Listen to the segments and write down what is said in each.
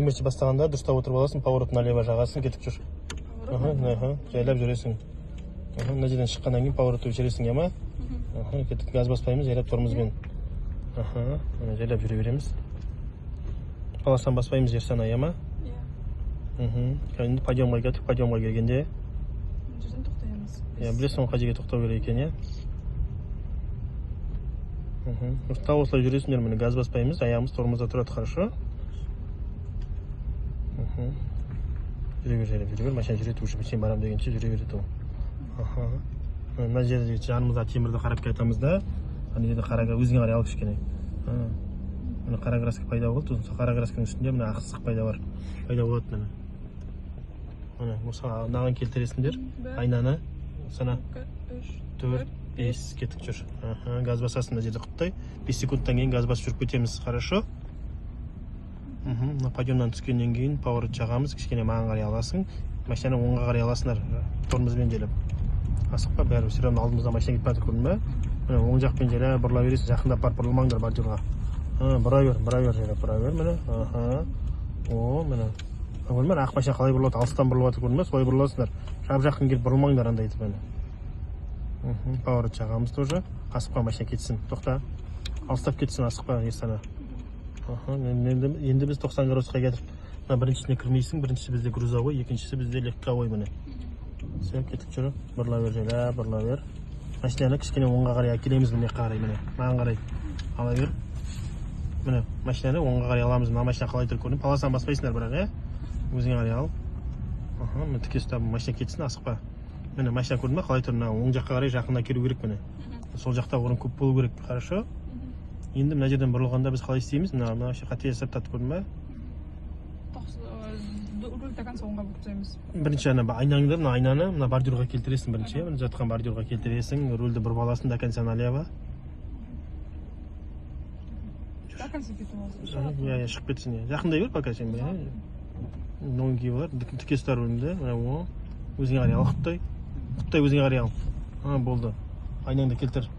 темірші бастағанда дұрыстап отырып аласың, поворот налево жағасың, кетіп жүр. Жайлап жүресің. Мына жерден шыққаннан кейін поворотты өшіресің, ема? Кетіп газ баспаймыз, жайлап тормозбен. Жайлап жүре береміз. Паластан баспаймыз, жерсана, ема? Енді подъемға кетіп, подъемға келгенде жерден тоқтаймыз. Білесің, қай жерге тоқтау керек екен, Тау осылай жүресіңдер, міне газ баспаймыз, аяғымыз тормозда тұрады, хорошо? Жүре бер, машина жүреді, уже сен барам дегенше жүре береді ол. Мына жерде жанымызда темірді қарап кетамыз да, ана жерде қара өзіңе қарай алып кішкене. Міне қара краска пайда болды, қара красканың үстінде міне ақ сызық пайда болады міне. Міне осыған наған келтіресіңдер, айнаны сана 4, 5 кетіп жүр. Газ басасың мына жерде құттай. 5 секундтан кейін газ басып жүріп кетеміз, хорошо? Подъемнан түскеннен кейін поворот жағамыз, кішкене маған қарай аласың. Машинаны оңға қарай аласыңдар, тормозбен желеп. Асықпа, бәрі все равно алдымызда машина кетіп жатыр, көрдің бе? Міне оң жақпен желеп бұрыла бересің, жақындап барып бұрылмаңдар бордюрға. Бұра бер, желеп бұра бер, міне. Міне. Көрдің бе, ақ машина қалай бұрылады, алыстан бұрылып жатыр, көрдің бе? Солай бұрыласыңдар. Жақын келіп бұрылмаңдар андай етіп, міне. Поворот жағамыз тоже. Асықпа, машина кетсін. Тоқта. Алыстап кетсін, асықпа, естана. Енді біз 90 градусқа кетіп, біріншісіне кірмейсің, біріншісі бізде грузовой, екіншісі бізде легковой міне. Все, кетіп жүр. Бұрыла бер, желе, бұрыла бер. Машинаны кішкене оңға қарай әкелеміз, міне қарай, міне. Маған қарай. Ала бер. Міне, машинаны оңға қарай аламыз. Мына машина қалай тұр көрдің? Паластан баспайсыңдар бірақ, өзіңе қарай ал. Міне тіке ұстап, машина кетсін, асықпа. Міне машина көрдің бе, қалай тұр? Оң жаққа қарай жақында келу керек міне. Сол жақта орын көп болу керек, хорошо? Енді мына жерден бұрылғанда біз қалай істейміз? Мына қате жасап татып көрдің бе? Руль до конца оңға бұртаймыз. Бірінші айнаңды, мына айнаны мына бордюрға келтіресің бірінші, мына жатқан бордюрға келтіресің, рульді бұрып аласың до конца налево. До конца кетіп аласың. Шығып кетсін. Жақындай бер, пока сен. Оң киіп алар, тіке ұста рульді, өзіңе қарай ал, құттай өзіңе қарай ал. Болды. Айнаңды келтір.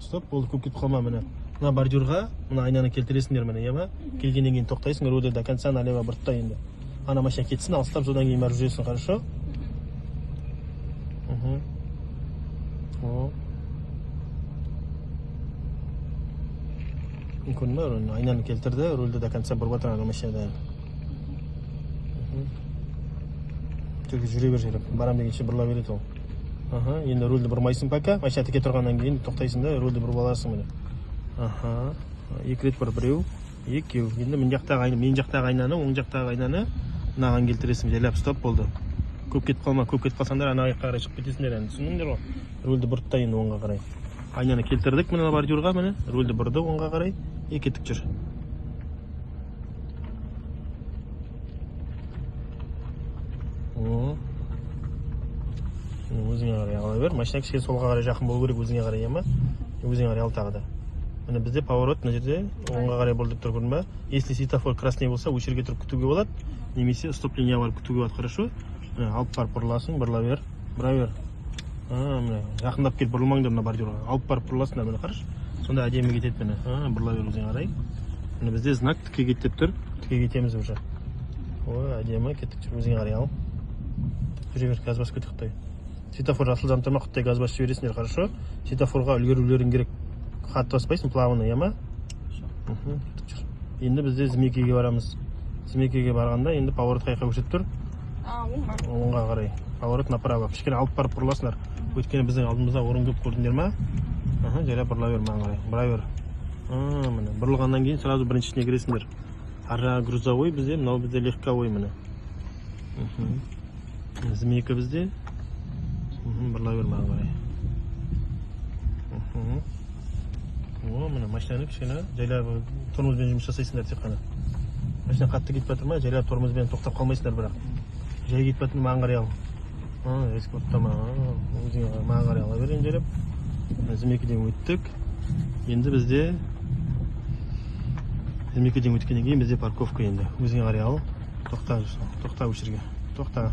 Стоп, болды, көп кетіп қалма міне. Мына бордюрға, мына айнаны келтіресіңдер міне, ема? Келгеннен кейін тоқтайсың, рульді до конца налево бұртта енді. Ана машина кетсін, алыстап, содан кейін барып жүресің, хорошо? Көрдің бе, айнаны келтірді, рульді до конца бұрып жатыр ана машинада. Жүре бер жеріп, барам дегенше бұрыла береді ол. Енді рульді бұрмайсың пока, машина тіке тұрғаннан кейін тоқтайсың да, рульді бұрып аласың міне. Екі рет бар, біреу, екеу. Енді мен жақтағы айнаны, оң жақтағы айнаны мынаған келтіресің, желеп, стоп, болды. Көп кетіп қалма, көп кетіп қалсаңдар, ана аяққа қарай шығып кетесіңдер енді, түсіндіңдер ғой? Рульді бұртта енді оңға қарай. Айнаны келтірдік міне бордюрға міне, рульді бұрды оңға қарай, кетіп жүр. Өзіңе қарай ала бер, машина кішкене солға қарай жақын болу керек, өзіңе қарай, ема? Өзіңе қарай ал тағы да. Міне бізде поворот мына жерде оңға қарай бұрылып тұр, көрдің бе? Если светофор красный болса, осы жерге тұрып күтуге болады, немесе стоп линия барып күтуге болады, хорошо? Міне алып барып бұрыласың, бұрыла бер, бұра бер. Міне жақындап келіп бұрылмаңдар мына бордюрға, алып барып бұрыласыңдар міне, қараш? Сонда әдемі кетеді міне. Бұрыла бер өзіңе қарай. Міне бізде знак тіке кетіп тұр, тіке кетеміз уже. Әдемі кеттік жүр, өзіңе қарай ал. Жүре бер, газ басып кетіп құттай. Светофор жасыл жанып тұрма, құттай газ басып жібересіңдер, хорошо? Светофорға үлгерулерің керек. Қатты баспайсың, плавно, ема? Енді бізде Змейкеге барамыз. Змейкеге барғанда енді поворот қайқа көшет тұр? Оңға қарай. Поворот направо. Кішкене алып барып бұрыласыңдар. Өйткені біздің алдымызда орын көп көрдіңдер ма? Жайлап бұрыла бер маған қарай. Бұра бер. Міне, бұрылғаннан кейін сразу біріншісіне кіресіңдер. Ара грузовой бізде, мынау бізде легковой міне. Змейка бізде. Бұрыла бер маған қарай. Міне машинаны кішкене жайлап тормозбен жұмыс жасайсыңдар тек қана. Машина қатты кетіп жатыр ма, жайлап тормозбен тоқтап қалмайсыңдар бірақ. Жай кетіп жатыр маған қарай ал. Ескі оттама, өзіңе маған қарай ала берейін жайлап. Змейкеден өттік. Енді бізде Змейкеден өткеннен кейін бізде парковка енді. Өзіңе қарай ал. Тоқта өшірге. Тоқта.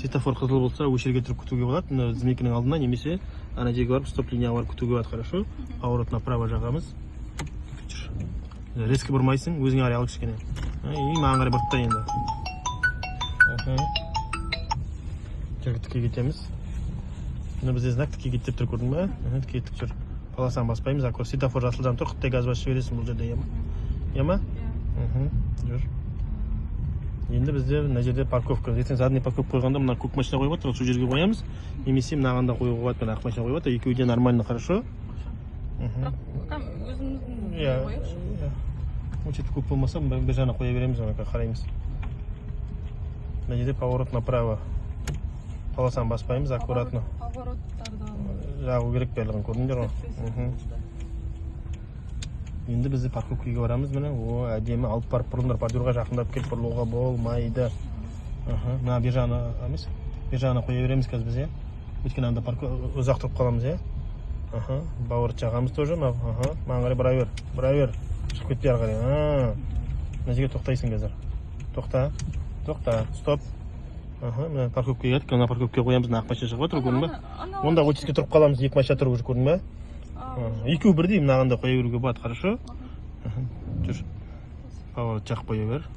Светофор қызыл болса, өшірге тұрып күтуге болады. Змейкенің алдына немесе ана жерге барып стоп линия барып күтуге болады, хорошо? Поворот направо жағамыз. Резко бұрмайсың, өзіңе қарай ал кішкене. И маған қарай бұрып та енді. Тікке кетеміз. Мына бізде знак тікке кет деп тұр, көрдің ба? Тікке тік жүр. Полосаны баспаймыз, аккур светофор жасылдан тұр, құттай газ басып жібересің бұл жерде, иә ма? Жүр. Енді бізде мына жерде парковка. Ертең задний парковка қойғанда мына көк машина қойып отыр, сол жерге қоямыз. Немесе мынағанда қоюға болады, мына ақ машина қойып отыр. Екеуі де нормально, хорошо. Өзіміздің қояйықшы. Учет көп болмаса, бір жағына қоя береміз, қараймыз. Мына жерде поворот направо. Полосаны баспаймыз, аккуратно. Повороттарды Жағу керек барлығын, көрдіңдер ғой. Енді бізде парковкаға барамыз, міне, әдемі алып барып бұрыңдар, бордюрға жақындап келіп бұрылуға болмайды. Мына бер жағына емес, бер жағына қоя береміз қазір біз, өйткені анда ұзақ тұрып қаламыз, поворот жағамыз тоже, маған қарай бұра бер, шығып кетпей ары қарай. Мына жерге тоқтайсың қазір. Тоқта, стоп. Мына парковкаға келдік, мына парковкаға қоямыз, мына ақ машина шығып отыр, көрдің ба? Онда учетке тұрып қаламыз, екі машина тұрып жүр, көрдің ба? Екеуі бірдей, мынағанда қоя беруге болады, хорошо? Жүр. Поворот жақ қоя бер.